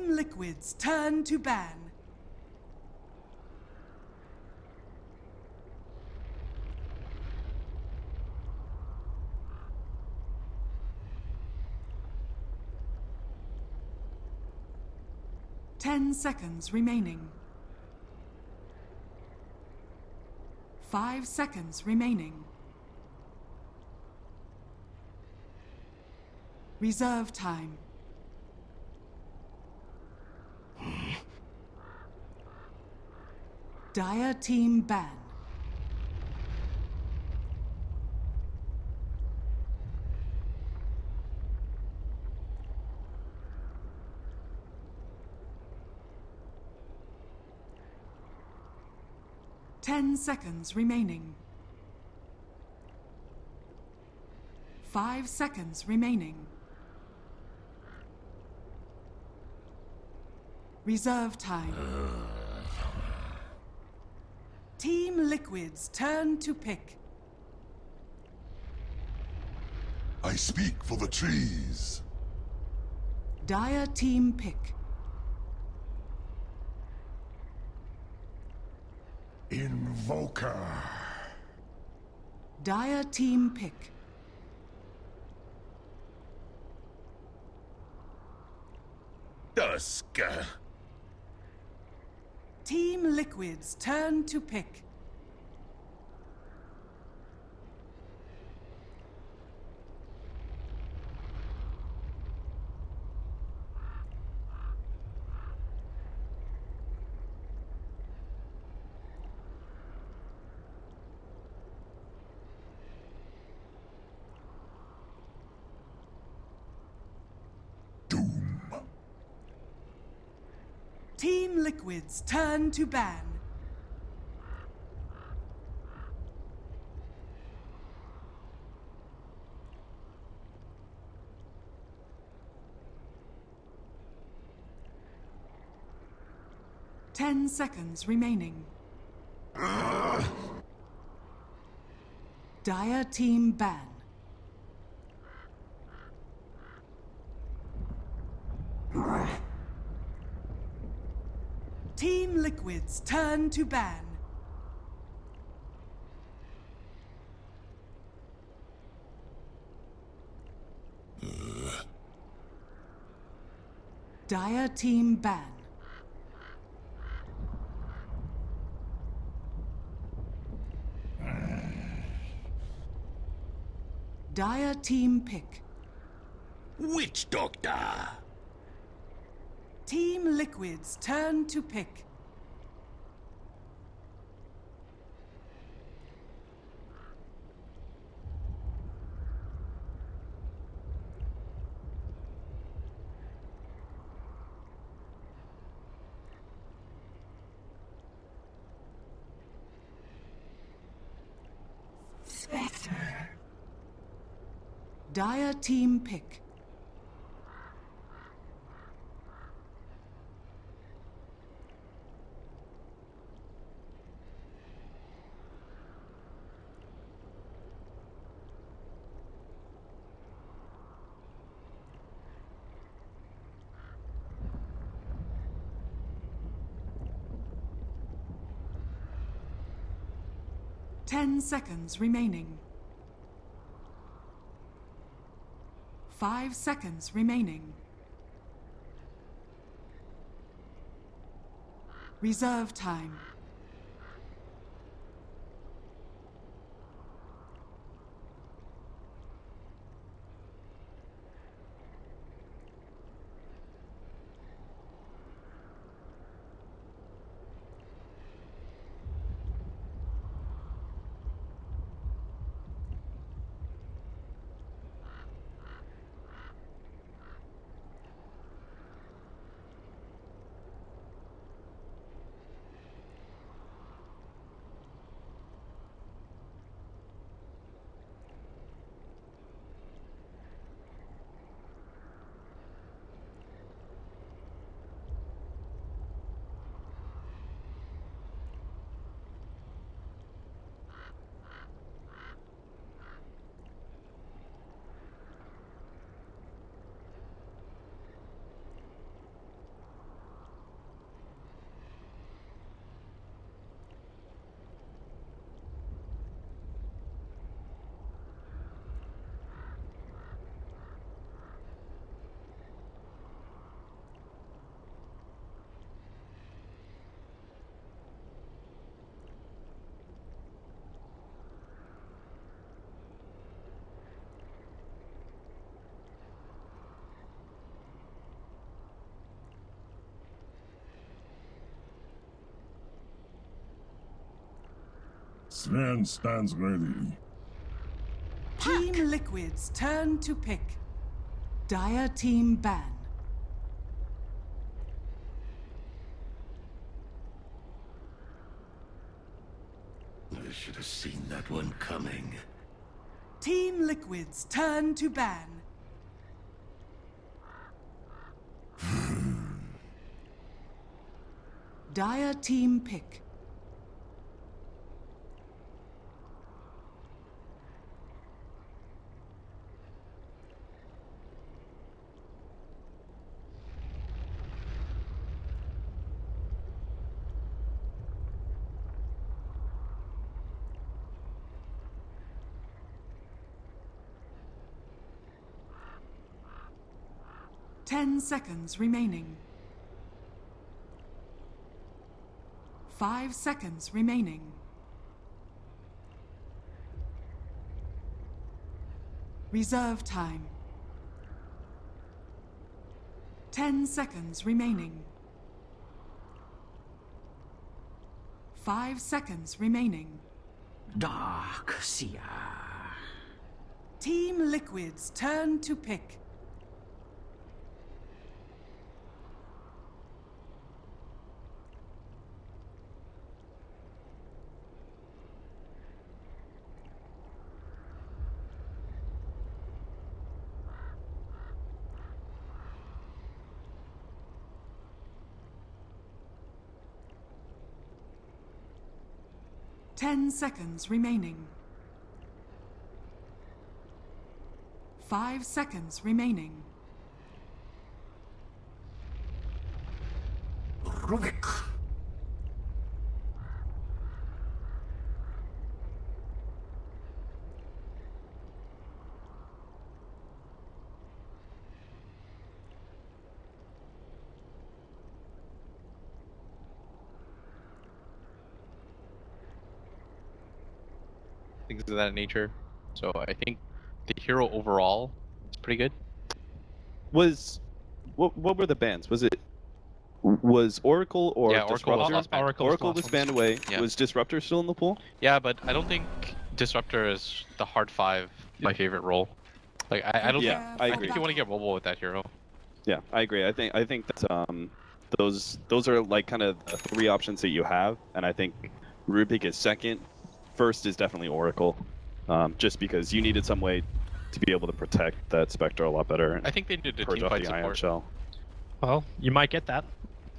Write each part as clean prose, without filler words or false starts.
Team Liquid's turn to ban. Ten seconds remaining. 5 seconds remaining. Reserve time. Dire team ban. Ten seconds remaining. 5 seconds remaining. Reserve time. Team Liquid's turn to pick. I speak for the trees. Dire team pick. Invoker. Dire team pick. Dusk. Team Liquid's turn to pick. Doom. Team Liquid's turn to ban. Ten seconds remaining. Dire team ban. Team Liquid's turn to ban. Dire team ban. Dire team pick. Witch Doctor! Team Liquid's turn to pick. Spectre. Dire team pick. Ten seconds remaining. 5 seconds remaining. Reserve time. Sven stands ready. Team Liquid's turn to pick. Dire Team ban. I should have seen that one coming. Team Liquid's turn to ban. Dire Team pick. Ten seconds remaining. 5 seconds remaining. Reserve time. 10 seconds remaining. 5 seconds remaining. Dark Seer. Team Liquid's turn to pick. Ten seconds remaining. 5 seconds remaining. Rubik. Things of that nature. So I think the hero overall is pretty good. What were the bans? Was Oracle or Yeah, Oracle Disruptor? was banned. Oracle was banned away. Yeah. Was Disruptor still in the pool? Yeah, but I don't think Disruptor is the hard 5 my favorite role. Like I don't Yeah, think I I agree. think you want to get mobile with that hero. Yeah, I agree. I think that those are like kind of the 3 options that you have, and I think Rubik is second. First is definitely Oracle, just because you needed some way to be able to protect that Spectre a lot better. I think they did a purge team off fight the Ion support. Shell. Well, you might get that.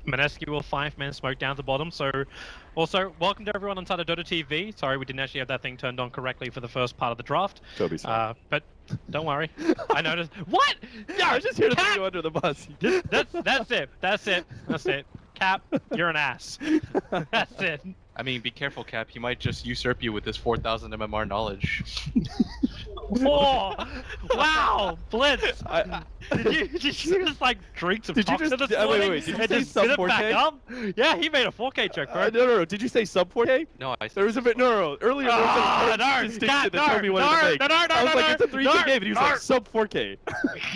Mineski will 5-man smoke down the bottom, so... Also, welcome to everyone on Dota TV. Sorry, we didn't actually have that thing turned on correctly for the first part of the draft. Toby's fine. But don't worry. I noticed... What? No, I was just here to throw Cap! you under the bus. That's it. That's it. That's it. Cap, you're an ass. That's it. I mean, be careful, Cap. He might just usurp you with his 4,000 MMR knowledge. Oh, wow, Blitz. Did Did you just like drink some Did you Toxin just- this wait, morning wait, did you and say just spit it sub back 4K? up? Yeah, he made a 4K joke, bro. no. Did you say sub 4K? No, I said There was a bit. No. Earlier there was a distinction Cap, that Toby wanted to make. I was like, it's a 3K game, and he was like, sub 4K.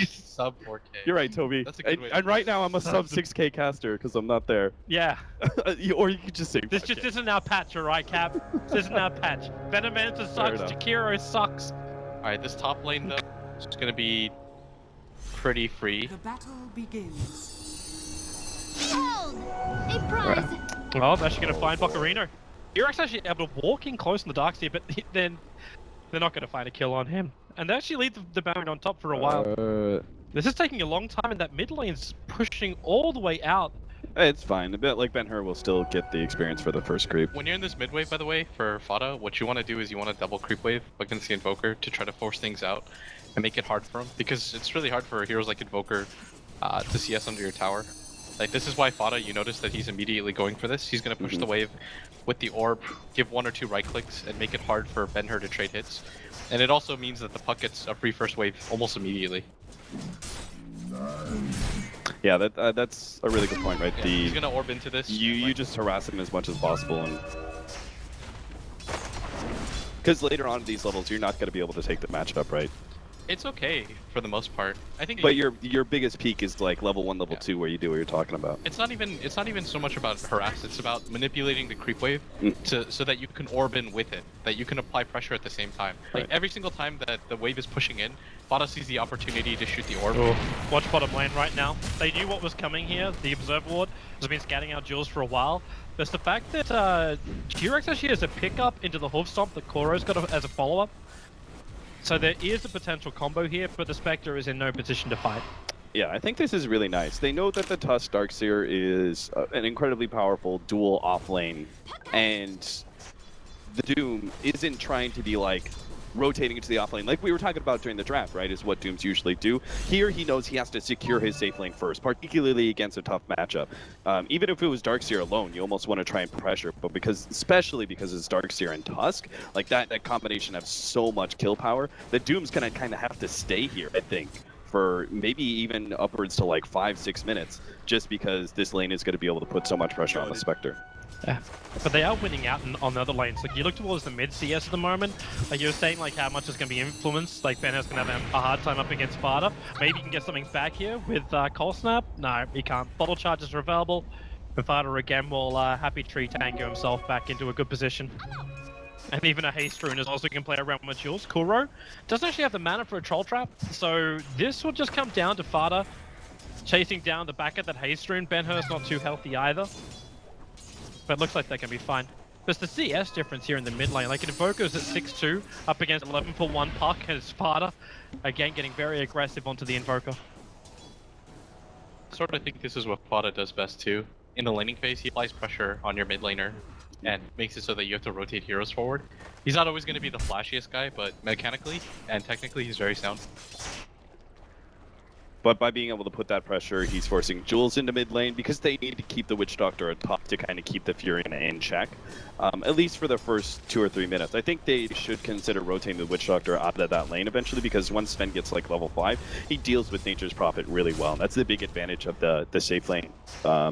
Sub 4K. You're right, Toby. That's a good way to And right now I'm a sub 6K caster because I'm not there. Yeah, Or you could just say this 5K. just isn't our patch, alright, Cap? This isn't our patch. Venomancer sucks, enough. Jakiro sucks. Alright, this top lane though is gonna be pretty free. The battle begins. Behold! A prize! Well, they're actually gonna find Bocarino. You're actually able to walk in close in the Darkseer, but then they're not gonna find a kill on him. And they actually leave the Baron on top for a while. This is taking a long time, and that mid lane's pushing all the way out. It's fine. A bit like Ben-Hur will still get the experience for the first creep. When you're in this mid wave, by the way, for Fada, what you want to do is you want to double creep wave against the Invoker to try to force things out and make it hard for him, because it's really hard for heroes like Invoker to CS under your tower. Like, this is why Fada, you notice that he's immediately going for this. He's going to push the wave with the orb, give 1 or 2 right clicks, and make it hard for Ben-Hur to trade hits. And it also means that the puck gets a free first wave almost immediately. Yeah, that's a really good point, right? Yeah, he's going to orb into this. You just harass him as much as possible, and because later on in these levels you're not going to be able to take the matchup, right? It's okay for the most part. I think. But your biggest peak is like level 1, level 2, where you do what you're talking about. It's not even so much about harass. It's about manipulating the creep wave so that you can orb in with it, that you can apply pressure at the same time. Like every single time that the wave is pushing in, Fada sees the opportunity to shoot the orb. Oh. Watch bottom lane right now. They knew what was coming here. The Observer Ward has been scouting out Jules for a while. There's the fact that T-Rex actually has a pickup into the hoof stomp that Koro's got as a follow-up. So there is a potential combo here, but the Spectre is in no position to fight. Yeah, I think this is really nice. They know that the Tusk Darkseer is an incredibly powerful dual offlane, and the Doom isn't trying to be like rotating into the offlane like we were talking about during the draft, right? Is what Dooms usually do. Here, he knows he has to secure his safe lane first, particularly against a tough matchup. Even if it was Darkseer alone, you almost want to try and pressure, but especially because it's Darkseer and Tusk, like that combination has so much kill power that Doom's gonna kind of have to stay here, I think, for maybe even upwards to like 5-6 minutes, just because this lane is going to be able to put so much pressure on the Spectre. Yeah. But they are winning out on the other lanes. Like, you look towards the mid CS at the moment, like you were saying, like how much is going to be influenced. Like, Ben is going to have a hard time up against Sparta. Maybe he can get something back here with Cold Snap. No, he can't. Bottle charges are available. And Fada again will happy tree tango himself back into a good position. And even a Haste Rune is also can play around with Jules. Kuro doesn't actually have the mana for a Troll Trap, so this will just come down to Fada chasing down the back of that Haste Rune. Ben-Hur's not too healthy either. But it looks like they can be fine. There's the CS difference here in the mid lane. Like, Invoker's at 6-2, up against 11 for 1 puck, and Sparta, again, getting very aggressive onto the Invoker. Sort of think this is what Fada does best too. In the laning phase, he applies pressure on your mid laner and makes it so that you have to rotate heroes forward. He's not always going to be the flashiest guy, but mechanically and technically, he's very sound. But by being able to put that pressure, he's forcing Jules into mid lane because they need to keep the Witch Doctor atop to kind of keep the Furion in check, at least for the first 2 or 3 minutes. I think they should consider rotating the Witch Doctor out of that lane eventually, because once Sven gets like level 5, he deals with Nature's Prophet really well. And that's the big advantage of the safe lane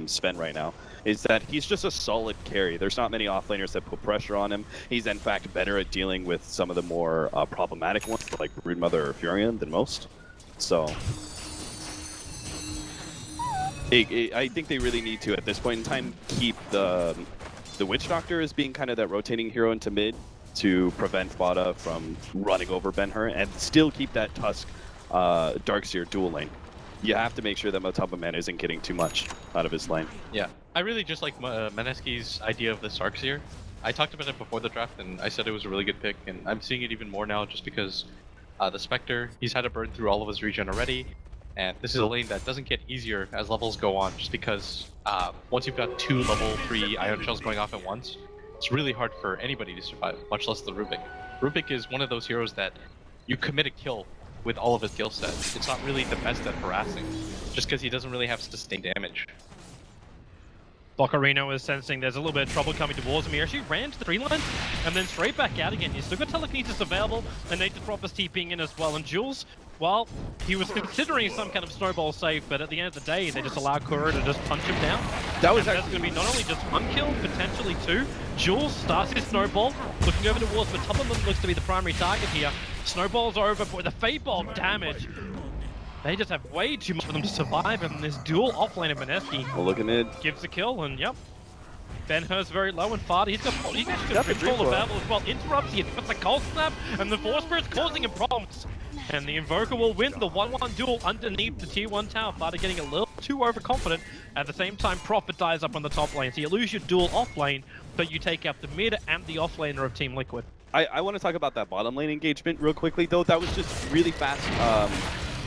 Sven right now, is that he's just a solid carry. There's not many offlaners that put pressure on him. He's in fact better at dealing with some of the more problematic ones, like Broodmother or Furion, than most. So I think they really need to, at this point in time, keep the Witch Doctor as being kind of that rotating hero into mid to prevent Fada from running over Ben-Hur, and still keep that Tusk Darkseer dual lane. You have to make sure that Motabaman isn't getting too much out of his lane. Yeah, I really just like Mineski's idea of the Darkseer. I talked about it before the draft, and I said it was a really good pick, and I'm seeing it even more now just because the Spectre, he's had to burn through all of his regen already. And this is a lane that doesn't get easier as levels go on, just because once you've got 2 level 3 Ion Shells going off at once, it's really hard for anybody to survive, much less the Rubik. Rubik is one of those heroes that you commit a kill with all of his skill set. It's not really the best at harassing, just because he doesn't really have sustained damage. Bocarino is sensing there's a little bit of trouble coming towards him. He actually ran to the tree line and then straight back out again. He's still got Telekinesis available, and Nature's Prophet's TPing in as well. And Jules, well, he was considering some kind of snowball save, but at the end of the day, they just allow Kuro to just punch him down. That's going to be not only just 1 kill, potentially 2. Jules starts his snowball, looking over towards, but Tubberman looks to be the primary target here. Snowball's over, but with the Fade Ball damage, they just have way too much for them to survive, and this dual offlane of Mineski gives the kill, and yep. Ben-Hur's very low, and Fada, he's got control available as well. Interrupts, he puts the Cold Snap, and the Force Spirit's causing him problems. And the Invoker will win the 1-1 duel underneath the tier 1 tower. Fada getting a little too overconfident. At the same time, Prophet dies up on the top lane. So you lose your dual off lane, but you take out the mid and the off laner of Team Liquid. I want to talk about that bottom lane engagement real quickly, though. That was just really fast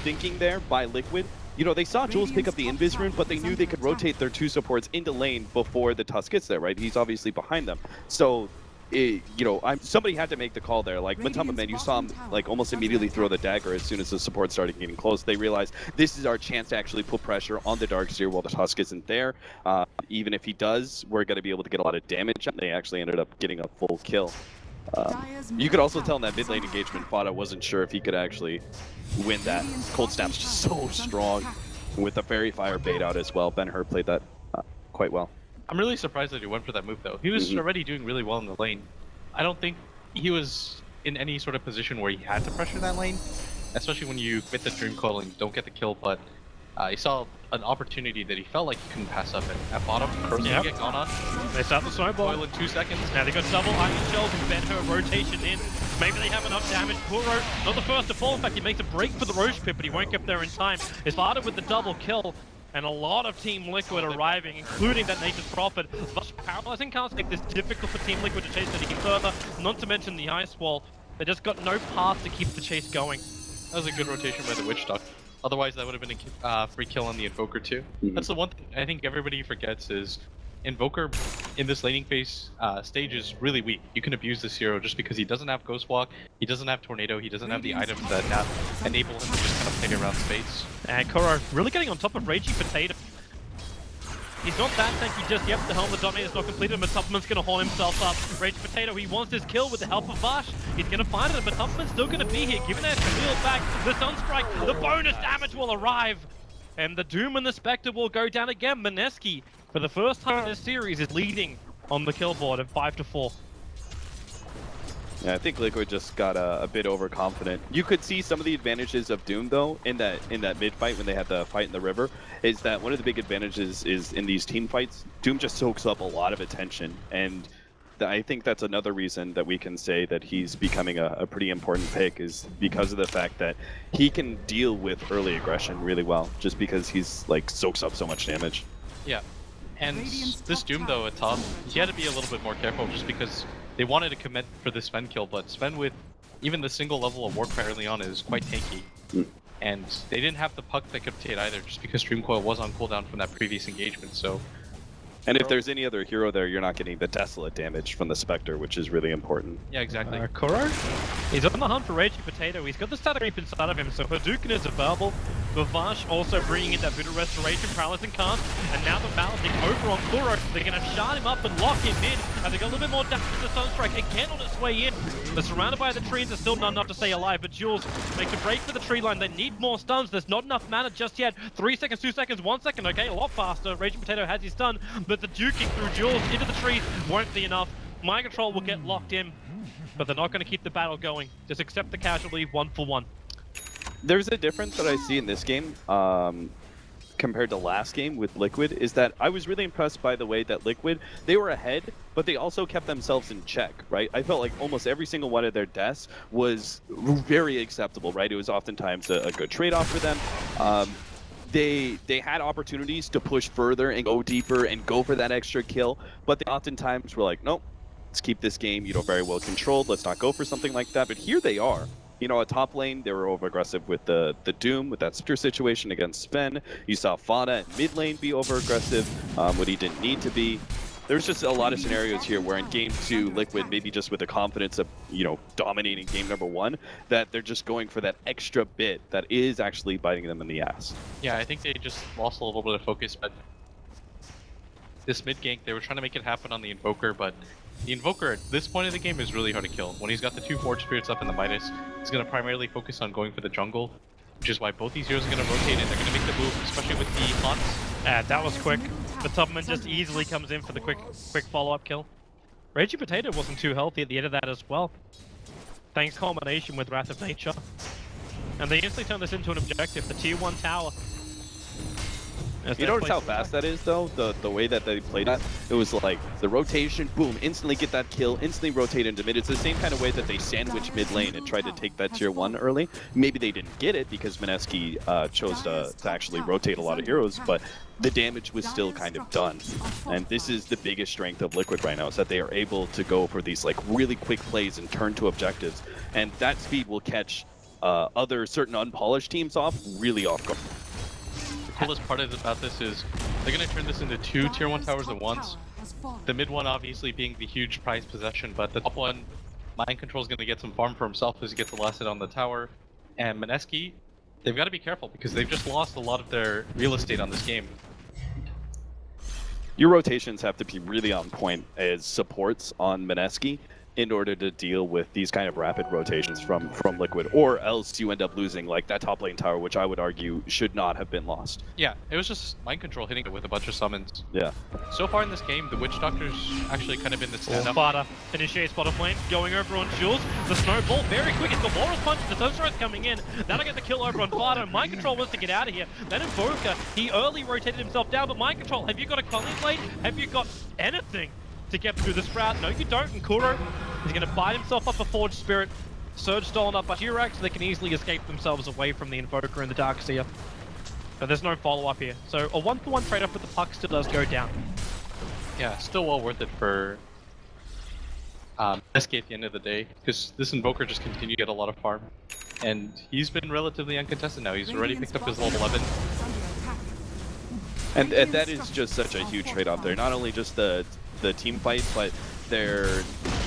thinking there by Liquid. You know, they saw Jules pick up the Invis Rune, but they knew they could rotate their 2 supports into lane before the Tusk gets there, right? He's obviously behind them. So, you know, somebody had to make the call there. Like, Motabaman, you saw him, like, almost immediately throw the dagger as soon as the support started getting close. They realized this is our chance to actually put pressure on the Darkseer while the Tusk isn't there. Even if he does, we're going to be able to get a lot of damage. They actually ended up getting a full kill. You could also tell in that mid lane engagement, Fada wasn't sure if he could actually win that. Cold Snap's just so strong with the Fairy Fire bait out as well. Ben-Hur played that quite well. I'm really surprised that he went for that move, though. He was already doing really well in the lane. I don't think he was in any sort of position where he had to pressure that lane. especially when you commit the Dream Coil and don't get the kill, but he saw an opportunity that he felt like he couldn't pass up, and at bottom, Crow's gonna get gone on. They start the snowball. Coil in 2 seconds. Now they got double iron shells and Ben her rotation in. Maybe they have enough damage. Kuro, not the first to fall. In fact, he makes a break for the Roche Pit, but he won't get there in time. It started with the double kill, and a lot of Team Liquid arriving, including that Nature's Prophet. Thus, paralyzing can't make this difficult for Team Liquid to chase anything further, not to mention the ice wall. They just got no path to keep the chase going. That was a good rotation by the Witch Duck. Otherwise, that would have been a free kill on the Invoker too. That's the one thing I think everybody forgets is Invoker in this laning phase stage is really weak. You can abuse this hero just because he doesn't have Ghost Walk, he doesn't have Tornado, he doesn't have the items that enable him to just kind of play around space. And Kuro really getting on top of Ragey Potato. He's not that tanky just yet. The Helmet Dominator's not completed, but Tupman's gonna haul himself up. Ragey Potato, he wants his kill with the help of Vash. He's gonna find it, but Tupman's still gonna be here, giving it a wheel back. The Sunstrike, the bonus damage will arrive. And the Doom and the Spectre will go down again. Mineski, for the first time in this series, is leading on the kill board at 5-4. Yeah, I think Liquid just got a bit overconfident. You could see some of the advantages of Doom though in that mid fight when they had the fight in the river. Is that one of the big advantages is in these team fights, Doom just soaks up a lot of attention, and I think that's another reason that we can say that he's becoming a pretty important pick is because of the fact that he can deal with early aggression really well, just because he's like soaks up so much damage. Yeah, and this Doom though at top, he had to be a little bit more careful just because they wanted to commit for the Sven kill, but Sven with even the single level of Warcry early on is quite tanky. And they didn't have the puck that could take either, just because Dream Coil was on cooldown from that previous engagement, so... And if there's any other hero there, you're not getting the Desolate damage from the Spectre, which is really important. Yeah, exactly. Kuro, he's on the hunt for Ragey Potato. He's got the Static Reap inside of him, so Hadouken is available. Vavash also bringing in that bit of restoration, paralyzing can't. And now they're balancing over on Kuro. They're going to shard him up and lock him in. And they got a little bit more damage to Sunstrike again on its way in. They're surrounded by the trees. There's still not enough to stay alive, but Jules makes a break for the tree line. They need more stuns. There's not enough mana just yet. 3 seconds, 2 seconds, 1 second. Okay, a lot faster. Ragey Potato has his stun, but the duking through Jules into the trees won't be enough. Mind Control will get locked in, but they're not going to keep the battle going. Just accept the casualty 1-for-1. There's a difference that I see in this game compared to last game with Liquid, is that I was really impressed by the way that Liquid, they were ahead, but they also kept themselves in check, right? I felt like almost every single one of their deaths was very acceptable, right? It was oftentimes a good trade-off for them. They had opportunities to push further and go deeper and go for that extra kill, but they oftentimes were like, nope, let's keep this game, very well controlled. Let's not go for something like that. But here they are. At top lane, they were over-aggressive with the Doom, with that Spectre situation against Sven. You saw Fauna at mid lane be over-aggressive when he didn't need to be. There's just a lot of scenarios here where in game 2, Liquid, maybe just with the confidence of, dominating game number 1, that they're just going for that extra bit that is actually biting them in the ass. Yeah, I think they just lost a little bit of focus, but this mid gank, they were trying to make it happen on the Invoker, but the Invoker at this point of the game is really hard to kill. When he's got the 2 Forge Spirits up in the Midas, he's going to primarily focus on going for the jungle, which is why both these heroes are going to rotate and they're going to make the move, especially with the haunts. That was quick. But Tubman just easily comes in for the quick follow-up kill. Ragey Potato wasn't too healthy at the end of that as well. Thanks combination with Wrath of Nature. And they instantly turn this into an objective, the tier 1 tower. You notice how fast that is, though? The way that they played it? It was like the rotation, boom, instantly get that kill, instantly rotate into mid. It's the same kind of way that they sandwiched mid lane and tried to take that tier 1 early. Maybe they didn't get it because Mineski chose to actually rotate a lot of heroes, but the damage was still kind of done. And this is the biggest strength of Liquid right now, is that they are able to go for these like really quick plays and turn to objectives. And that speed will catch other certain unpolished teams off really off guard. The coolest part about this is they're going to turn this into 2 tier 1 towers at once. The mid one obviously being the huge prized possession, but the top one, Mind Control is going to get some farm for himself as he gets the last hit on the tower. And Mineski, they've got to be careful because they've just lost a lot of their real estate on this game. Your rotations have to be really on point as supports on Mineski, in order to deal with these kind of rapid rotations from Liquid, or else you end up losing like that top lane tower, which I would argue should not have been lost. Yeah, it was just mind control hitting it with a bunch of summons. Yeah. So far in this game, the Witch Doctor's actually kind of been the stand-up. Sparta initiates bottom lane, going over on Jules. The snowball very quick. It's the Laurel's punch. The Sunstrike's coming in. That'll get the kill over on Sparta. Mind Control wants to get out of here. Then Invoker, he early rotated himself down, but Mind Control, have you got a Culling Blade? Have you got anything to get through the Sprout? No, you don't. And Kuro, he's going to bite himself up a Forged Spirit. Surge stolen up by T-Rex, so they can easily escape themselves away from the Invoker and the Darkseer. But there's no follow-up here. So a 1-for-1 trade-off with the puck still does go down. Yeah, still well worth it for SK at the end of the day, because this Invoker just continued to get a lot of farm. And he's been relatively uncontested now. He's already picked up his level 11. And that is just such a huge trade-off there. Not only just the team fight, but they're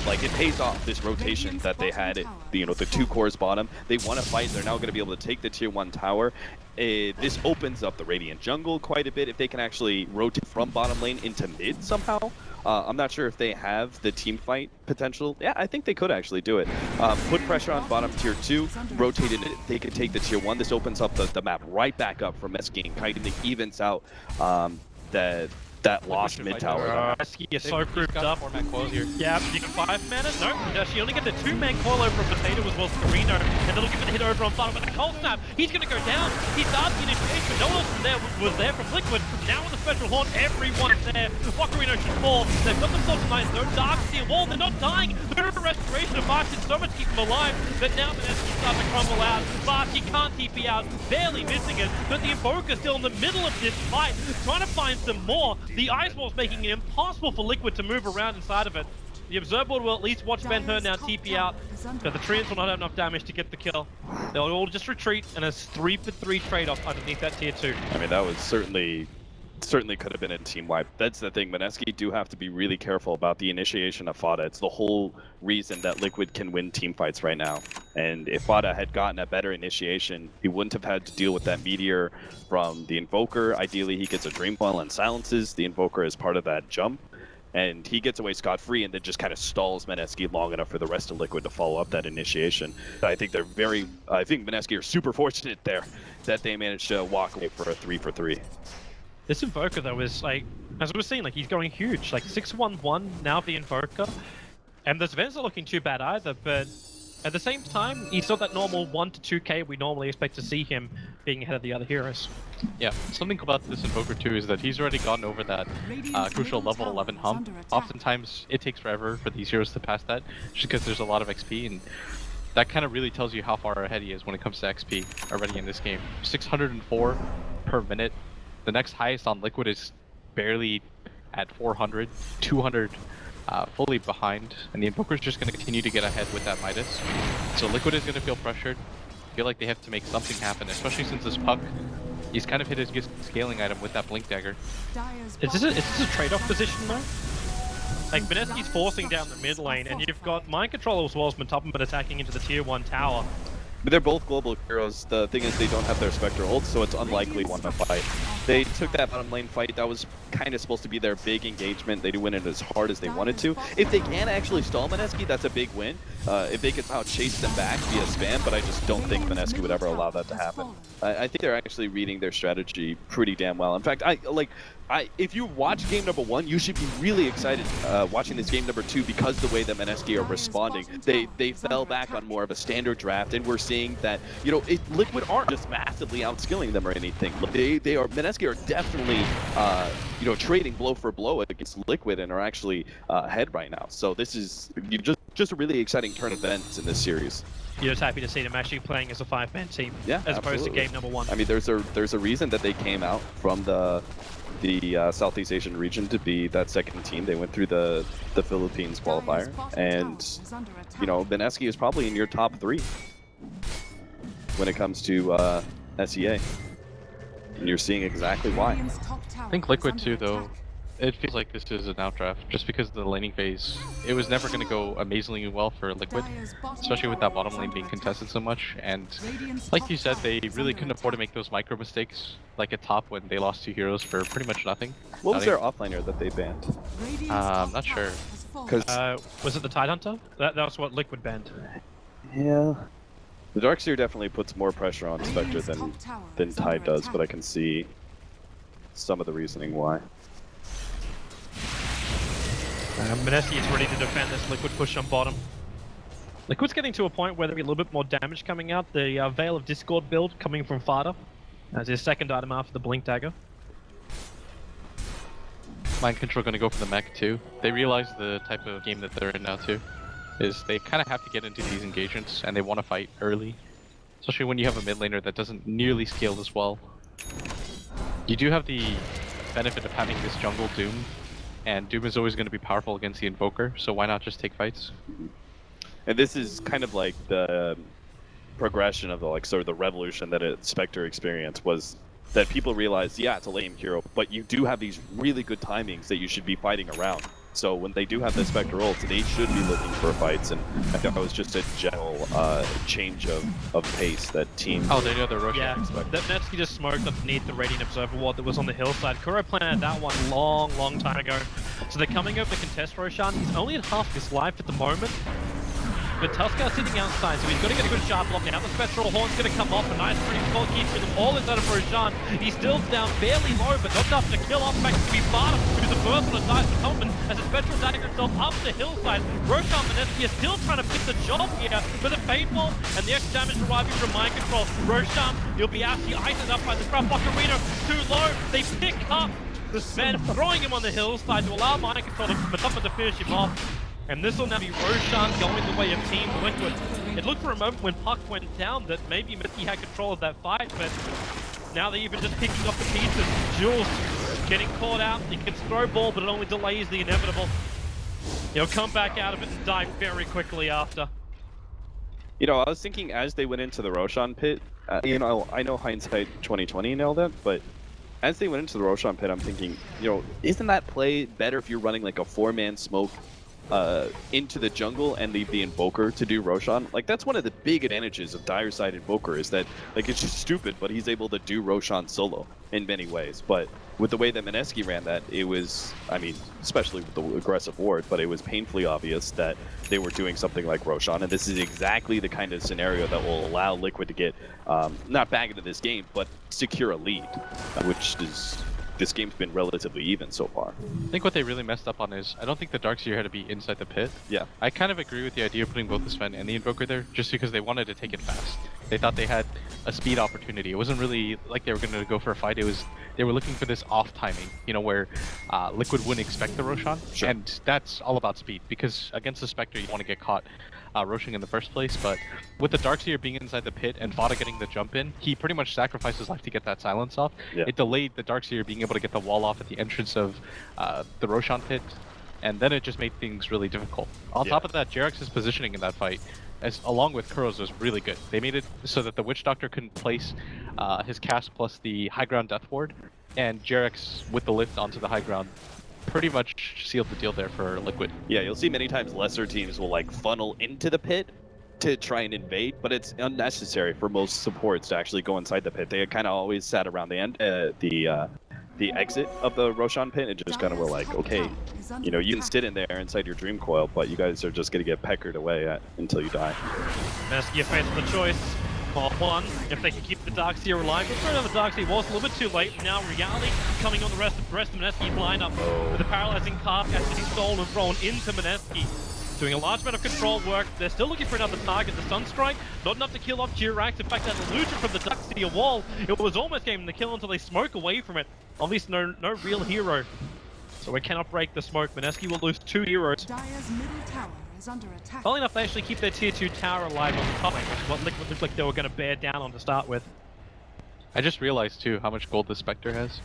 like, it pays off this rotation that they had. The 2 cores bottom. They want to fight. They're now going to be able to take the tier 1 tower. This opens up the Radiant jungle quite a bit if they can actually rotate from bottom lane into mid somehow. I'm not sure if they have the team fight potential. Yeah, I think they could actually do it. Put pressure on bottom tier 2, rotate it. They could take the tier 1. This opens up the map right back up for Mineski, kind of evens out that lost mid tower. Mineski is so grouped up. 4-man coils here. Yeah, you can 5-mana. No, she only get the 2-man coil over a Potato as well as Carino, and they'll give it a hit over on Sparta with a cold snap. He's going to go down. He starts the initiation. No one else was there from Liquid. Now with the special horn, everyone's there. Carino should fall. They've got themselves a nice zone. Darkseer wall. They're not dying. They're a restoration of March. It's so much to keep them alive. But now Mineski starts to crumble out. March, he can't TP out. Barely missing it. But the Invoker's still in the middle of this fight, trying to find some more. The Ice Wall's making it impossible for Liquid to move around inside of it. The Observer Board will at least watch Ben-Hur now TP out, but the Treants will not have enough damage to get the kill. They'll all just retreat, and a 3-for-3 trade-off underneath that tier 2. I mean, that was certainly could have been a team wipe. That's the thing. Mineski do have to be really careful about the initiation of Fada. It's the whole reason that Liquid can win team fights right now. And if Fada had gotten a better initiation, he wouldn't have had to deal with that meteor from the Invoker. Ideally, he gets a Dream Coil and silences the Invoker as part of that jump. And he gets away scot-free and then just kind of stalls Mineski long enough for the rest of Liquid to follow up that initiation. I think I think Mineski are super fortunate there that they managed to walk away for a 3-for-3. This Invoker, though, is like, as we were seeing, like, he's going huge. Like, 6-1-1 now the Invoker. And the events not looking too bad either, but at the same time, he's not that normal 1 to 2k we normally expect to see him being ahead of the other heroes. Yeah, something about this Invoker too is that he's already gotten over that crucial level 11 hump. Oftentimes, it takes forever for these heroes to pass that, just because there's a lot of XP, and that kind of really tells you how far ahead he is when it comes to XP already in this game. 604 per minute. The next highest on Liquid is barely at 400, 200 fully behind, and the Invoker's just going to continue to get ahead with that Midas. So Liquid is going to feel pressured, feel like they have to make something happen, especially since this Puck, he's kind of hit his scaling item with that Blink Dagger. Is this a trade-off position though? Like, Mineski's forcing down the mid lane, and you've got Mind Control as well as Mintupman attacking into the tier 1 tower. But they're both global heroes. The thing is, they don't have their Spectre ult, so it's unlikely one to fight. They took that bottom lane fight. That was kind of supposed to be their big engagement. They do win it as hard as they wanted to. If they can actually stall Mineski, that's a big win. If they can somehow chase them back via spam, but I just don't think Mineski would ever allow that to happen. I think they're actually reading their strategy pretty damn well. In fact, if you watch game number 1, you should be really excited watching this game number 2 because the way that Mineski are responding. They fell back on more of a standard draft, and we're seeing that, Liquid aren't just massively outskilling them or anything. Mineski are definitely, trading blow for blow against Liquid and are actually ahead right now. So this is just a really exciting turn of events in this series. You're just happy to see them actually playing as a 5-man team, yeah, as opposed absolutely. to game number 1. I mean, there's a reason that they came out from the Southeast Asian region to be that second team. They went through the Philippines qualifier, and Mineski is probably in your top 3 when it comes to SEA, and you're seeing exactly why. I think Liquid too, though, it feels like this is an outdraft just because of the laning phase. It was never going to go amazingly well for Liquid, especially with that bottom lane being contested so much. And like you said, they really couldn't afford to make those micro mistakes like at top when they lost 2 heroes for pretty much nothing. What was their offlaner that they banned? I'm not sure. Because Was it the Tidehunter? That's what Liquid banned. yeah, the Darkseer definitely puts more pressure on Spectre than Tide does, but I can see some of the reasoning why. Mineski is ready to defend this Liquid push on bottom. Liquid's getting to a point where there'll be a little bit more damage coming out. The Veil of Discord build coming from Fada as his second item after the Blink Dagger. Mind Control gonna go for the mech too. They realize the type of game that they're in now too. Is they kind of have to get into these engagements and they want to fight early. Especially when you have a mid laner that doesn't nearly scale as well. You do have the benefit of having this jungle Doom. And Doom is always going to be powerful against the Invoker, so why not just take fights? And this is kind of like the progression of the sort of the revolution that a Spectre experience was, that people realized, yeah, it's a lame hero, but you do have these really good timings that you should be fighting around. So when they do have the Spectre ult, they should be looking for fights, and I think that was just a general change of pace that team. Oh, they know the Roshan. Yeah, that Mineski just smoked underneath the Radiant Observer ward that was on the hillside. Kuro planted that one long time ago. So they're coming over to contest Roshan. He's only at half his life at the moment. But Tuskar sitting outside, so he's got to get a good sharp block. Now the Spectral Horn's going to come off. A nice pretty call keeps them all inside of Roshan. He's still down fairly low, but not enough to kill off. Back to be Fada, who's the first one to die for Tolman as the Spectral dagger himself up the hillside. Roshan and Mineski are still trying to pick the job here for the Fadeball, and the extra damage arriving from Mind Control. Roshan, he'll be actually ited up by the Scrap Arena. Too low. They pick up the man, throwing him on the hillside to allow Mind Control to finish him off. And this will now be Roshan going the way of Team Liquid. It looked for a moment when Puck went down that maybe Mineski had control of that fight, but now they're even just picking up the pieces. Jules getting caught out. He can throw ball, but it only delays the inevitable. He'll come back out of it and die very quickly after. You know, I was thinking as they went into the Roshan pit, you know, I know hindsight 2020 and all that, but as they went into the Roshan pit, I'm thinking, you know, isn't that play better if you're running like a 4-man smoke into the jungle and leave the Invoker to do Roshan? Like, that's one of the big advantages of Dire Side Invoker, is that, like, it's just stupid, but he's able to do Roshan solo in many ways. But with the way that Mineski ran that, it was, I mean, especially with the aggressive ward, but it was painfully obvious that they were doing something like Roshan, and this is exactly the kind of scenario that will allow Liquid to get, not back into this game, but secure a lead, which is... This game's been relatively even so far. I think what they really messed up on is, I don't think the Darkseer had to be inside the pit. Yeah. I kind of agree with the idea of putting both the Sven and the Invoker there, just because they wanted to take it fast. They thought they had a speed opportunity. It wasn't really like they were going to go for a fight. It was, they were looking for this off timing, you know, where Liquid wouldn't expect the Roshan. Sure. And that's all about speed, because against the Spectre, you want to get caught Roshing in the first place, but with the Darkseer being inside the pit and Fada getting the jump in, he pretty much sacrificed his life to get that silence off. Yeah. It delayed the Darkseer being able to get the wall off at the entrance of the Roshan pit, and then it just made things really difficult. On top of that, Jerex's positioning in that fight, along with Kuro's, was really good. They made it so that the Witch Doctor couldn't place his cast plus the high ground death ward, and Jerex with the lift onto the high ground pretty much sealed the deal there for Liquid. Yeah, you'll see many times lesser teams will like funnel into the pit to try and invade, but it's unnecessary for most supports to actually go inside the pit. They kind of always sat around the end, the exit of the Roshan pit, and just kind of were like, okay, you know, you can sit in there inside your Dream Coil, but you guys are just going to get peckered away until you die. Mineski faced the choice. One, if they can keep the Darkseer alive. But the Darkseer was a little bit too late. Now reality coming on the rest of Mineski's lineup with the paralyzing card actually stolen and thrown into Mineski. Doing a large amount of control work. They're still looking for another target. The Sunstrike, not enough to kill off Jirax. In fact, that illusion from the Darkseer wall, it was almost getting the kill until they smoke away from it. Obviously, no real hero. So we cannot break the smoke. Mineski will lose 2 heroes. Dire's middle tower is under attack. Funnily enough, they actually keep their tier 2 tower alive on the top lane, which is what Liquid looked like they were going to bear down on to start with. I just realized too how much gold the Spectre has.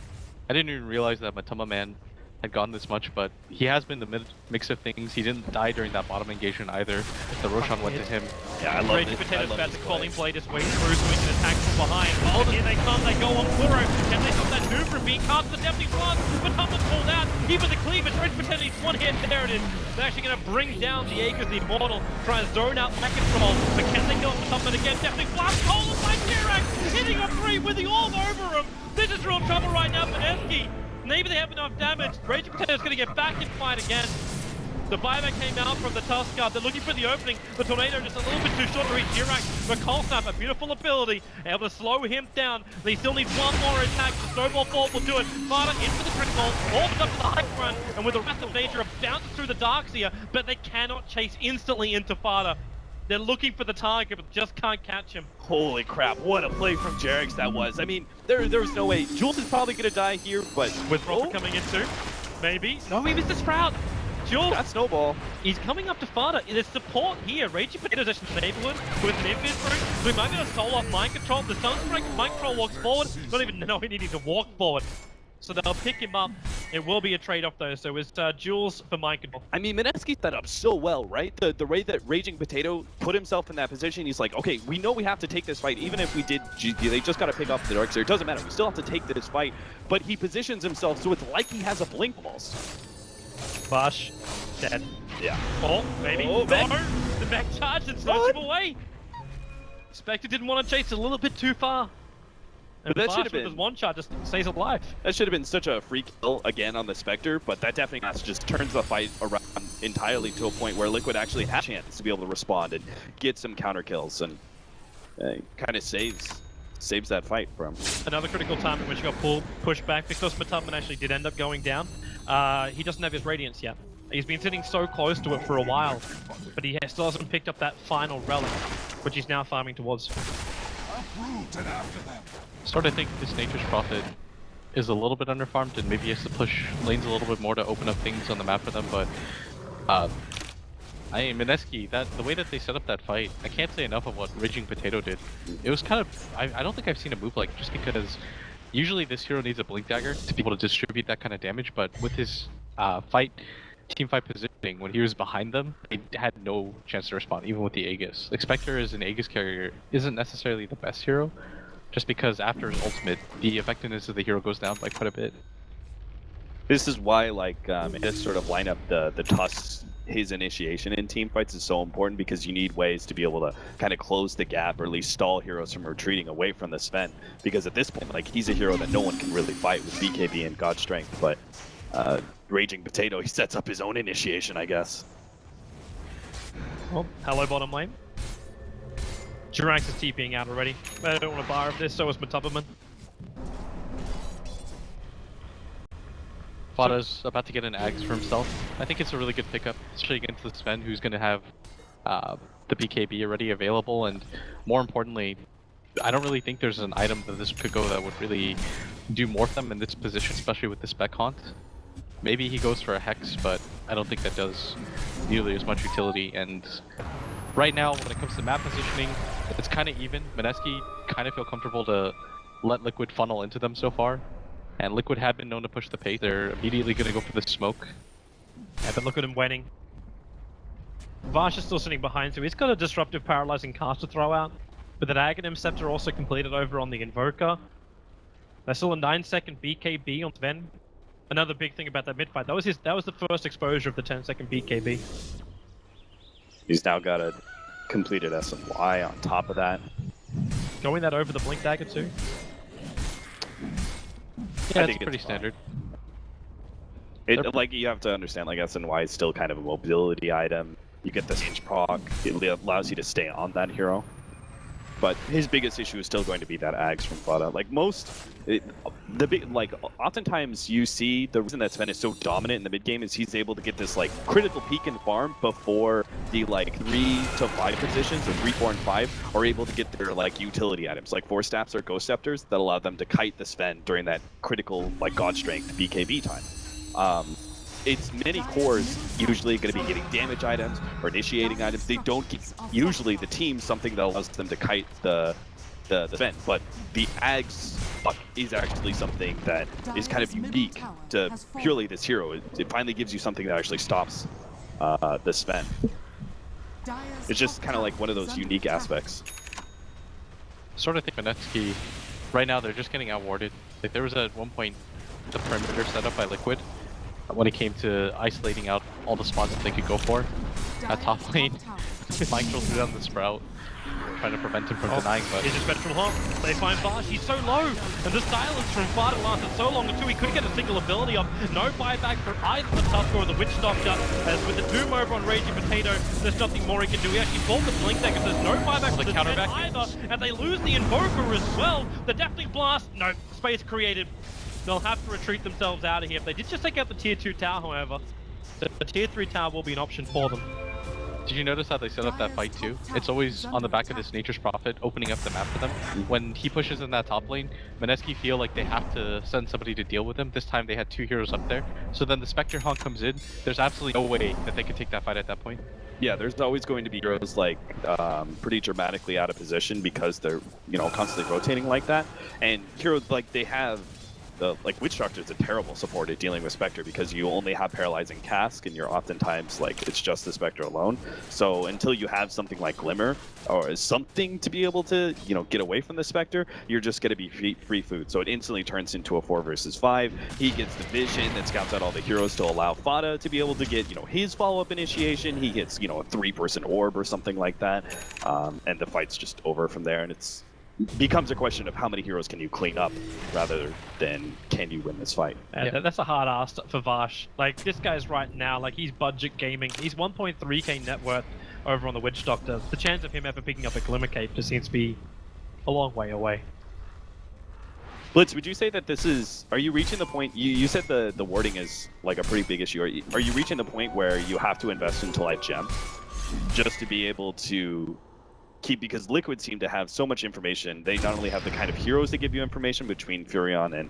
I didn't even realize that Matama Man had gotten this much, but he has been the mix of things. He didn't die during that bottom engagement either. The Roshan went to him. Yeah, I love it. Potato's about to Calling Blade his way through so he can attack from behind. Oh, here they come, they go on Kuro. Can they stop that move from being cast? The Deputy Blast, but Tubman's pulled out. Even the cleavage, Rage Potato's one hit, there it is. They're actually going to bring down the Aegis, the Immortal, try and zone out back control. But can they kill Tubman again? Deputy Blast, stolen by Jirax, hitting a 3 with the all over him. This is real trouble right now for Mineski. Maybe they have enough damage. Rage Potato's going to get back in fight again. The buyback came out from the Tuskar. They're looking for the opening. The Tornado just a little bit too short to reach Jirax. But Cold Snap, a beautiful ability, able to slow him down. They still need one more attack. The Snowball Fault will do it. Fada into the critical, orbs up to the high front, and with the rest of nature, bounces through the Darkseer, but they cannot chase instantly into Fada. They're looking for the target, but just can't catch him. Holy crap, what a play from Jerix that was. I mean, there's no way. Jules is probably going to die here, but... With Robert coming in too, maybe. No, he missed the Sprout. Jules, that Snowball. He's coming up to Fada. There's support here. Raging Potatoes actually in the neighborhood with an inventory. We might be able to solo up Mind Control. The Sunstrike Mind Control walks forward. Not even know he needed to walk forward. So they'll pick him up. It will be a trade-off though. So it's Jules for Mind Control. I mean, Mineski set up so well, right? The way that Raging Potato put himself in that position, he's like, okay, we know we have to take this fight. Even if we did, they just got to pick up the Darkseer. It doesn't matter. We still have to take this fight. But he positions himself so it's like he has a blink almost. Bush, dead. Yeah. Oh, maybe. Oh, no! The back charge and snatched him away. Spectre didn't want to chase a little bit too far. And But that Bash should have with been his one shot just stays alive. That should have been such a free kill again on the Spectre, but that definitely just turns the fight around entirely to a point where Liquid actually has a chance to be able to respond and get some counter kills, and kind of saves that fight from. Another critical time in which he got pushed back because Matubman actually did end up going down. He doesn't have his Radiance yet. He's been sitting so close to it for a while, but he still hasn't picked up that final relic, which he's now farming towards. Uproot and after them. Sort of think this Nature's Prophet is a little bit underfarmed, and maybe he has to push lanes a little bit more to open up things on the map for them, but Mineski, the way that they set up that fight, I can't say enough of what Raging Potato did. It was kind of, I don't think I've seen a move like, just because usually this hero needs a Blink Dagger to be able to distribute that kind of damage, but with his team fight positioning, when he was behind them, they had no chance to respond, even with the Aegis. Like, Spectre as an Aegis carrier isn't necessarily the best hero, just because after his ultimate, the effectiveness of the hero goes down by quite a bit. This is why, like, this sort of line up the Tusk, his initiation in team fights is so important, because you need ways to be able to kind of close the gap, or at least stall heroes from retreating away from the Sven. Because at this point, like, he's a hero that no one can really fight with BKB and God Strength, but Raging Potato, he sets up his own initiation, I guess. Well, hello bottom lane. Jirax is TPing out already. I don't want to bar of this, so is Matubman. Fada's about to get an Axe for himself. I think it's a really good pickup, especially against the Sven, who's going to have the BKB already available, and more importantly, I don't really think there's an item that this could go that would really do more for them in this position, especially with the Spec Haunt. Maybe he goes for a Hex, but I don't think that does nearly as much utility, and right now, when it comes to map positioning, it's kind of even. Mineski kind of feel comfortable to let Liquid funnel into them so far. And Liquid have been known to push the pace. They're immediately going to go for the smoke. Yeah, but look at him waiting. Vash is still sitting behind, so he's got a disruptive paralyzing cast to throw out. But the Aghanim Scepter also completed over on the Invoker. There's still a 9-second BKB on Sven. Another big thing about that mid fight. That was the first exposure of the 10-second BKB. He's now got a completed SMY on top of that. Going that over the Blink Dagger too. Yeah, it's pretty standard. Like, you have to understand, like, SNY is still kind of a mobility item. You get the range proc, it allows you to stay on that hero. But his biggest issue is still going to be that Ags from Fada. Like, oftentimes you see the reason that Sven is so dominant in the mid game is he's able to get this, like, critical peak in farm before the, like, 3 to 5 positions, or 3, 4, and 5, are able to get their, like, utility items, like Force Staffs or Ghost Scepters, that allow them to kite the Sven during that critical, like, God Strength BKB time. It's many cores usually going to be getting damage items or initiating items. They don't get, usually the team, something that allows them to kite the Sven, but the Ags is actually something that is kind of unique to purely this hero. It finally gives you something that actually stops the Sven. It's just kind of like one of those unique aspects. Sort of think Mineski, right now they're just getting outwarded. Like, there was at one point the perimeter set up by Liquid when it came to isolating out all the spots that they could go for at top lane. Mike throws it down the sprout, trying to prevent him from denying, but Here's a spectral hop. They find Vash. He's so low. And the silence from Fada lasted so long until he couldn't get a single ability off. No buyback for either the Tusker or the Witch Doctor. As with the Doom over on Raging Potato, there's nothing more he can do. He actually bought the Blink Deck, and there's no buyback for the counter Jet back either. And they lose the Invoker as well. The Deafening Blast. No, space created. They'll have to retreat themselves out of here. They did just take out the tier 2 tower, however. The tier 3 tower will be an option for them. did you notice how they set up that fight too? It's always on the back of this Nature's Prophet, opening up the map for them. When he pushes in that top lane, Mineski feel like they have to send somebody to deal with him. This time they had 2 heroes up there. So then the Spectre Hawk comes in. There's absolutely no way that they could take that fight at that point. Yeah, there's always going to be heroes like pretty dramatically out of position because they're constantly rotating like that, and heroes like they have like Witch Doctor is a terrible support at dealing with Spectre because you only have paralyzing cask and you're oftentimes like it's just the Spectre alone. So until you have something like Glimmer or something to be able to get away from the Spectre, you're just going to be free food. So it instantly turns into a 4 versus 5. He gets the vision that scouts out all the heroes to allow Fada to be able to get his follow-up initiation. He gets a 3-person orb or something like that, and the fight's just over from there. And it's becomes a question of how many heroes can you clean up rather than can you win this fight. Yeah. That's a hard ask for Vash. Like, this guy's right now, like, he's budget gaming. He's 1.3k net worth over on the Witch Doctor. The chance of him ever picking up a Glimmer Cape just seems to be a long way away. Blitz, would you say that this is... Are you reaching the point... You said the warding is like a pretty big issue. Are you reaching the point where you have to invest into like Gem just to be able to because Liquid seem to have so much information. They not only have the kind of heroes that give you information between Furion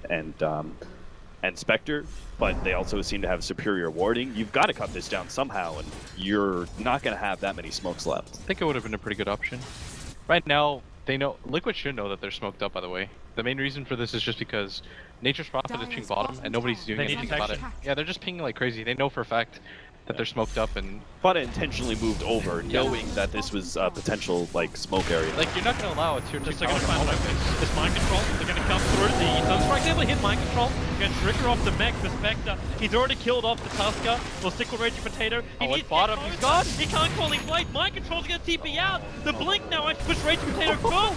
and Spectre, but they also seem to have superior warding. You've got to cut this down somehow, and you're not going to have that many smokes left. I think it would have been a pretty good option. Right now, they know Liquid should know that they're smoked up, by the way. The main reason for this is just because Nature's Prophet is ping bottom, and nobody's doing anything about it. Yeah, they're just pinging like crazy. They know for a fact that they're smoked up, and Fada intentionally moved over, knowing that this was a potential like smoke area. like you're not gonna allow a tier 2 They're going to find this mind control. They're going to come through. The Sunstrike's able to hit mind control. Going to trigger off the mech, the Spectre. He's already killed off the Tusker. Will Sickle Raging Potato. He needs bottom, he's gone. He can't call his blade. Mind control's going to TP out. The Blink now has to push Raging Potato forward.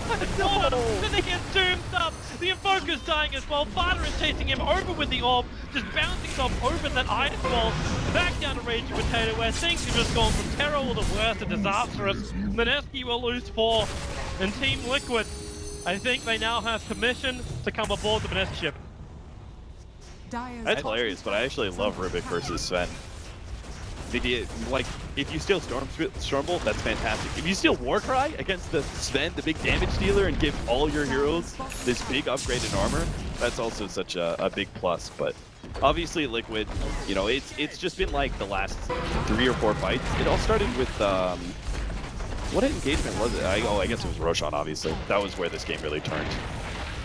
Then they get zoomed up. The Invoker's dying as well. Fada is chasing him over with the orb, just bouncing off over that ice ball. Back down to Raging Potato, where things have just gone from terrible to worse to disastrous. Mineski will lose 4, and Team Liquid, I think they now have permission to come aboard the Mineski ship. That's hilarious, but I actually love Rubik versus Sven. If you steal Stormbolt, that's fantastic. If you steal Warcry against the Sven, the big damage dealer, and give all your heroes this big upgrade in armor, that's also such a big plus. But obviously Liquid, it's just been like the last 3 or 4 fights. It all started with, what engagement was it? I guess it was Roshan, obviously. That was where this game really turned.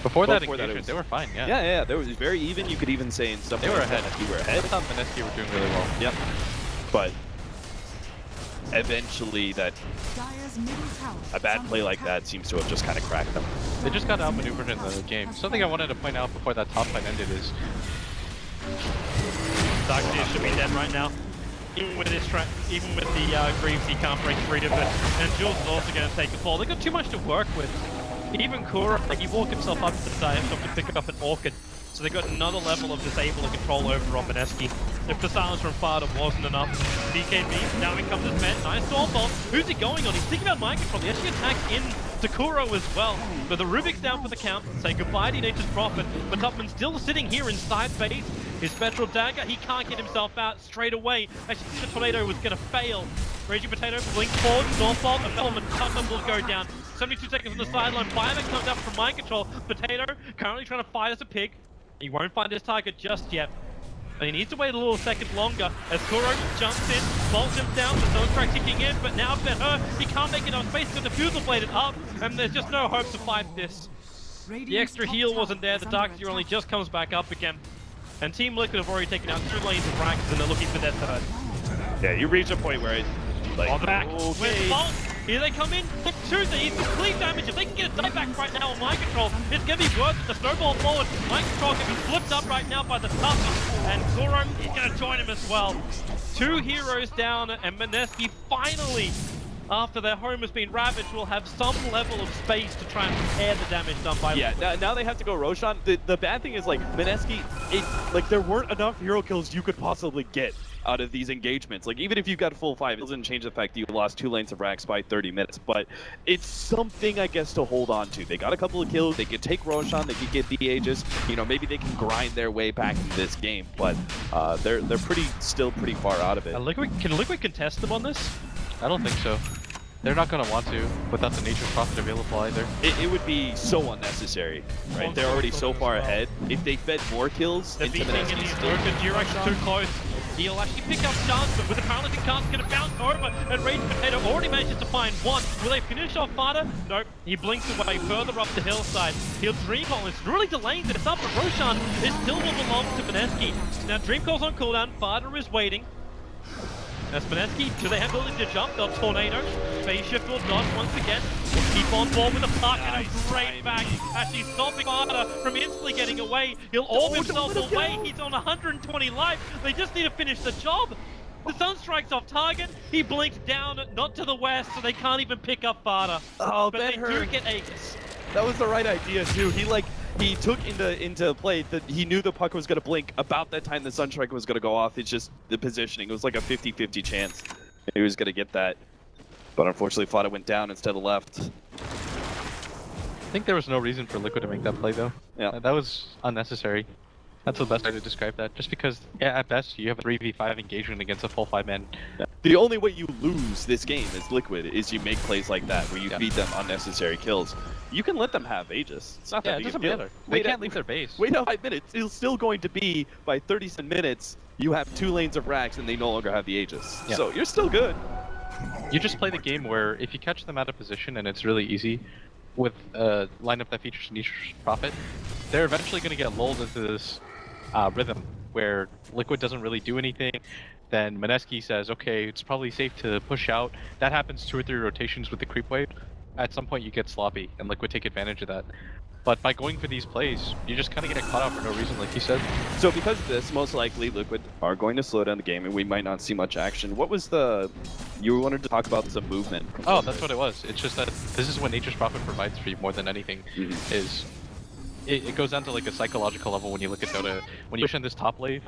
Before that engagement, they were fine, yeah. Yeah, they were very even. You could even say in some They were ahead. You were ahead. I thought Mineski were doing really well. Yep. But eventually a bad play like that seems to have just kind of cracked them. They just got outmaneuvered in the game. Something I wanted to point out before that top fight ended is Darkseer should be dead right now. Even with the Greaves, he can't break free of it. And Jules is also going to take the fall. They've got too much to work with. Even Kura, he walked himself up to the side to pick up an Orchid. So they got another level of disable and control over on Mineski. If the silence from Fada wasn't enough, DKB, now in comes his men. Nice Stormbolt. Who's he going on? He's thinking about mind control. He actually attacked in Takuro as well. But the Rubik's down for the count. Say goodbye to Nature's Prophet. But Tupman's still sitting here inside base. His Spectral Dagger, he can't get himself out straight away. Actually, the Tornado was going to fail. Raging Potato, blink forward, Stormbolt, and Element Tupman will go down. 72 seconds on the sideline. Biomic comes up from mind control. Potato currently trying to fight as a pig. He won't find his target just yet. And he needs to wait a little second longer as Kuro jumps in, bolts him down, the Sunstrike kicking in, but now better. He can't make enough space because the Fusel bladed up, and there's just no hope to fight this. The extra heal wasn't there, the Darkseer only just comes back up again. And Team Liquid have already taken out 2 lanes of Rax, and they're looking for their third. Yeah, you reach a point where On the back, okay. with Bolt. Here they come in. 2, they need complete damage. If they can get a die back right now on mind control, it's going to be worth it. The snowball forward. Mind control can be flipped up right now by the Tusker. And Kuro is going to join him as well. 2 heroes down, and Mineski finally after their home has been ravaged, will have some level of space to try and repair the damage done by Liquid. Now they have to go Roshan. The bad thing is, like, Mineski, like, there weren't enough hero kills you could possibly get out of these engagements. Like, even if you got full 5, it doesn't change the fact that you lost 2 lanes of racks by 30 minutes. But it's something, I guess, to hold on to. They got a couple of kills. They could take Roshan. They could get the Aegis. You know, maybe they can grind their way back into this game. But they're still pretty far out of it. Can Liquid contest them on this? I don't think so. They're not going to want to without the Nature's Prophet available either. It would be so unnecessary, right? They're already so far ahead. If they fed more kills They're into beating in Mineski's his still... broken. Durex too close. He'll actually pick up chance, but with the paralytic chance, going to bounce over, and Rage Potato already manages to find one. Will they finish off Fada? Nope. He blinks away further up the hillside. He'll Dreamcall. It's really delaying this up, but Roshan is still will belong to Mineski. Now Dreamcall's on cooldown. Fada is waiting. As Mineski, do they have ability to jump? They'll Tornado. Phase shift will dodge once again. We'll keep on board with the puck and a great back. Actually stopping Fada from instantly getting away. He'll orb himself away. He's on 120 life. They just need to finish the job. The sun strikes off target. He blinks down, not to the west, so they can't even pick up Fada. Oh, but that they hurt. do get Aegis. That was the right idea too. He took into play that he knew the puck was going to blink about that time the Sunstrike was going to go off. It's just the positioning. It was like a 50-50 chance he was going to get that. But unfortunately, Fada went down instead of left. I think there was no reason for Liquid to make that play though. Yeah. That was unnecessary. That's the best way to describe that. Just because, yeah, at best, you have a 3v5 engagement against a full 5-man. Yeah. The only way you lose this game as Liquid is you make plays like that, where you feed them unnecessary kills. You can let them have Aegis. It's not that big it doesn't a deal. matter. They can't leave their base. Wait 5 minutes. It's still going to be, by 37 minutes, you have 2 lanes of racks and they no longer have the Aegis. Yeah. So you're still good. You just play the game where if you catch them out of position and it's really easy, with a lineup that features Nature's Prophet, they're eventually going to get lulled into this rhythm where Liquid doesn't really do anything. Then Mineski says, okay, it's probably safe to push out. That happens 2 or 3 rotations with the creep wave. At some point you get sloppy, and Liquid take advantage of that. But by going for these plays, you just kind of get caught out for no reason, like you said. So because of this, most likely Liquid are going to slow down the game and we might not see much action. What was the... You wanted to talk about some movement. Oh, that's what it was. It's just that this is what Nature's Prophet provides for you more than anything, is... It goes down to like a psychological level when you look at Dota. When you push in this top wave,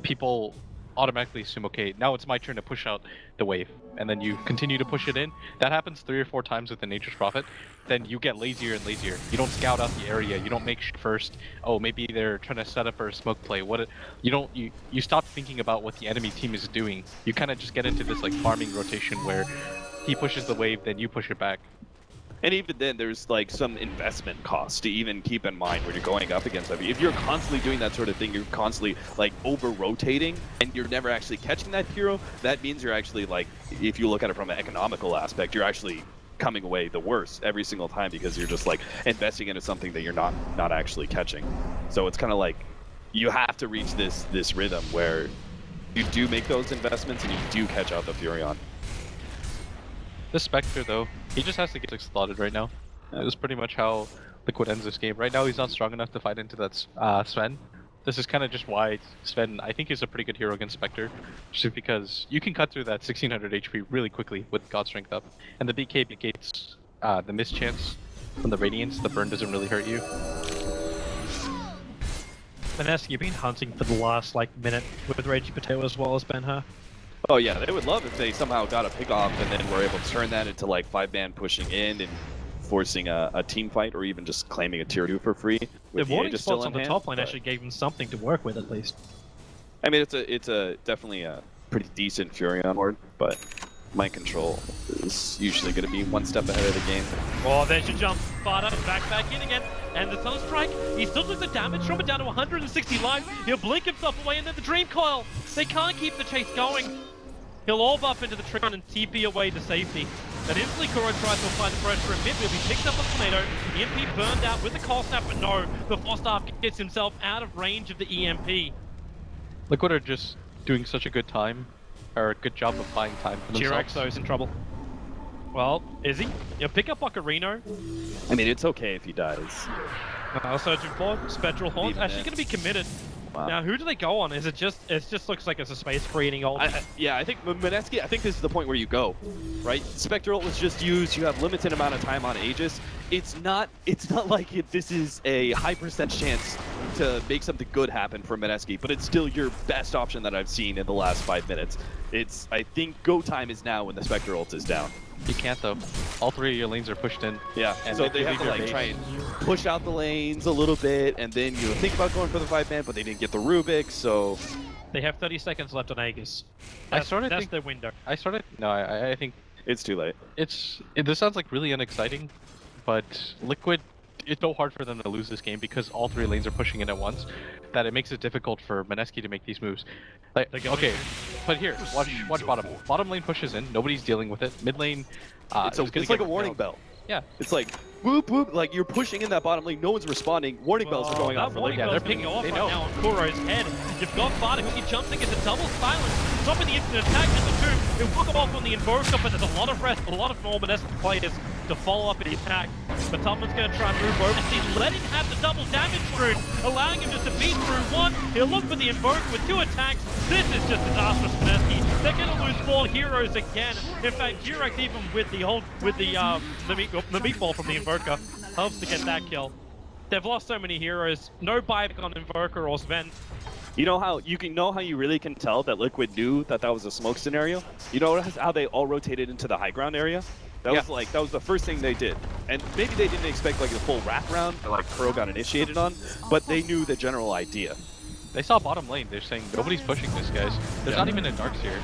people automatically assume, okay, now it's my turn to push out the wave. And then you continue to push it in. That happens 3 or 4 times with the Nature's Prophet. Then you get lazier and lazier. You don't scout out the area. You don't make first. Oh, maybe they're trying to set up for a smoke play. You stop thinking about what the enemy team is doing. You kind of just get into this like farming rotation where he pushes the wave, then you push it back. And even then, there's like some investment cost to even keep in mind when you're going up against them. If you're constantly doing that sort of thing, you're constantly like over-rotating, and you're never actually catching that hero, that means you're actually like, if you look at it from an economical aspect, you're actually coming away the worst every single time because you're just like investing into something that you're not actually catching. So it's kind of like, you have to reach this rhythm where you do make those investments and you do catch out the Furion. This Spectre, though, he just has to get slotted right now. It was pretty much how Liquid ends this game. Right now, he's not strong enough to fight into that Sven. This is kind of just why Sven, I think, is a pretty good hero against Spectre. Just because you can cut through that 1600 HP really quickly with God Strength up. And the BK negates the mischance from the Radiance. The burn doesn't really hurt you. Mineski been hunting for the last minute with Ragey Potato as well as Ben-Hur. Oh yeah, they would love if they somehow got a pick off and then were able to turn that into like 5-man pushing in and forcing a team fight or even just claiming a tier 2 for free. The warning spots on the top lane actually gave them something to work with at least. I mean, it's a definitely a pretty decent Furion board, but mind control is usually going to be one step ahead of the game. Oh, there's your jump. Fada back in again. And the Sunstrike, he still took the damage from it down to 160 life. He'll blink himself away and then the Dream Coil. They can't keep the chase going. He'll orb up into the tree and TP away to safety. Then instantly Kuro tries to apply the pressure in mid, but he picks up a tornado. EMP burned out with the Coil Snap, but no, the Forstaff gets himself out of range of the EMP. Liquid are just doing such a good time, or a good job of buying time for themselves. Chiraxo's in trouble. Well, is he? He'll pick up Ocarino. I mean, it's okay if he dies. Searching for Spectral Haunt. Even Actually then. going to be committed. Wow. Now, who do they go on? Is it just looks like it's a space creating ult? Yeah, I think Mineski, I think this is the point where you go, right? Spectre ult was just used. You have limited amount of time on Aegis. It's not like this is a high percent chance to make something good happen for Mineski, but it's still your best option that I've seen in the last 5 minutes. I think go time is now when the Spectre ult is down. You can't though. All 3 of your lanes are pushed in. Yeah, and so if they you have to leave your like base- try and push out the lanes a little bit, and then you think about going for the 5-man, but they didn't get the Rubik, so... They have 30 seconds left on Aegis. I sort of That's think their window. I think It's too late. this sounds like really unexciting, but Liquid, it's so hard for them to lose this game because all 3 lanes are pushing in at once that it makes it difficult for Mineski to make these moves. Like, okay, but here, watch bottom. Bottom lane pushes in, nobody's dealing with it. Mid lane, It's like a warning bell. Yeah. It's like, whoop, whoop, like you're pushing in that bottom lane, no one's responding, warning bells are going off for warning Liquid. bells picking off right now on Kuro's head. You've got Vada who can jump in, gets a double silence, stopping the instant attack, and the two, it will go off on the Invoker, but there's a lot of rest, a lot of Norman-esque players to follow up in the attack. But Tubman's going to try and move over. He's let him have the double damage rune, allowing him just to beat through one. He'll look for the Invoker with 2 attacks. This is just disastrous for Mineski. They're going to lose 4 heroes again. In fact, Jurek even with the meatball from the Invoker helps to get that kill. They've lost so many heroes. No buyback on Invoker or Sven. You know how you really can tell that Liquid knew that was a smoke scenario? You know how they all rotated into the high ground area? That was the first thing they did. And maybe they didn't expect like the full wraparound that like Kuro got initiated on, but they knew the general idea. They saw bottom lane. They're saying nobody's pushing this, guys. There's not even a Darks here,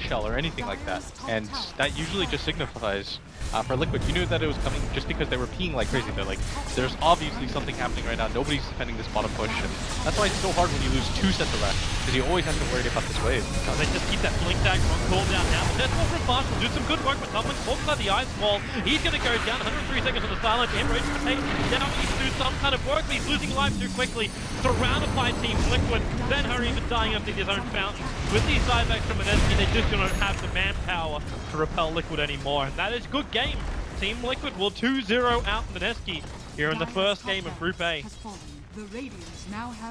Shell or anything like that, and that usually just signifies for Liquid. You knew that it was coming just because they were peeing like crazy. They're like, there's obviously something happening right now. Nobody's defending this bottom push, and that's why it's so hard when you lose 2 sets of rest, because you always have to worry about this wave. They just keep that blink tag on cooldown now. That's all from Marshall. Do some good work with Tubman. Falls by the ice wall. He's going to go down. 103 seconds on the silence. Enrage rotate. Now he needs to do some kind of work, but he's losing life too quickly. Surrounded by Team Liquid. Then Hurry even dying up in his own fountain. With these sidebacks from Mineski, they just don't have the manpower to repel Liquid anymore. And that is a good game. Team Liquid will 2-0 out Mineski here in the first game of Group A.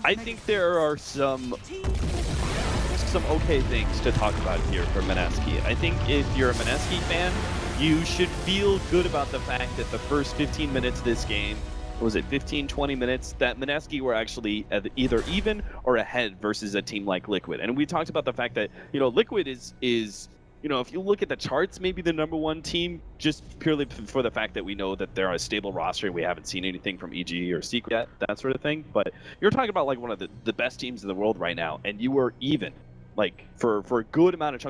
I think there are some okay things to talk about here for Mineski. I think if you're a Mineski fan, you should feel good about the fact that the first 15 minutes of this game, was it 15, 20 minutes, that Mineski were actually either even or ahead versus a team like Liquid. And we talked about the fact that, Liquid is if you look at the charts, maybe the #1 team, just purely for the fact that we know that they're a stable roster and we haven't seen anything from EG or Secret yet, that sort of thing. But you're talking about like one of the best teams in the world right now, and you were even, like, for a good amount of chunks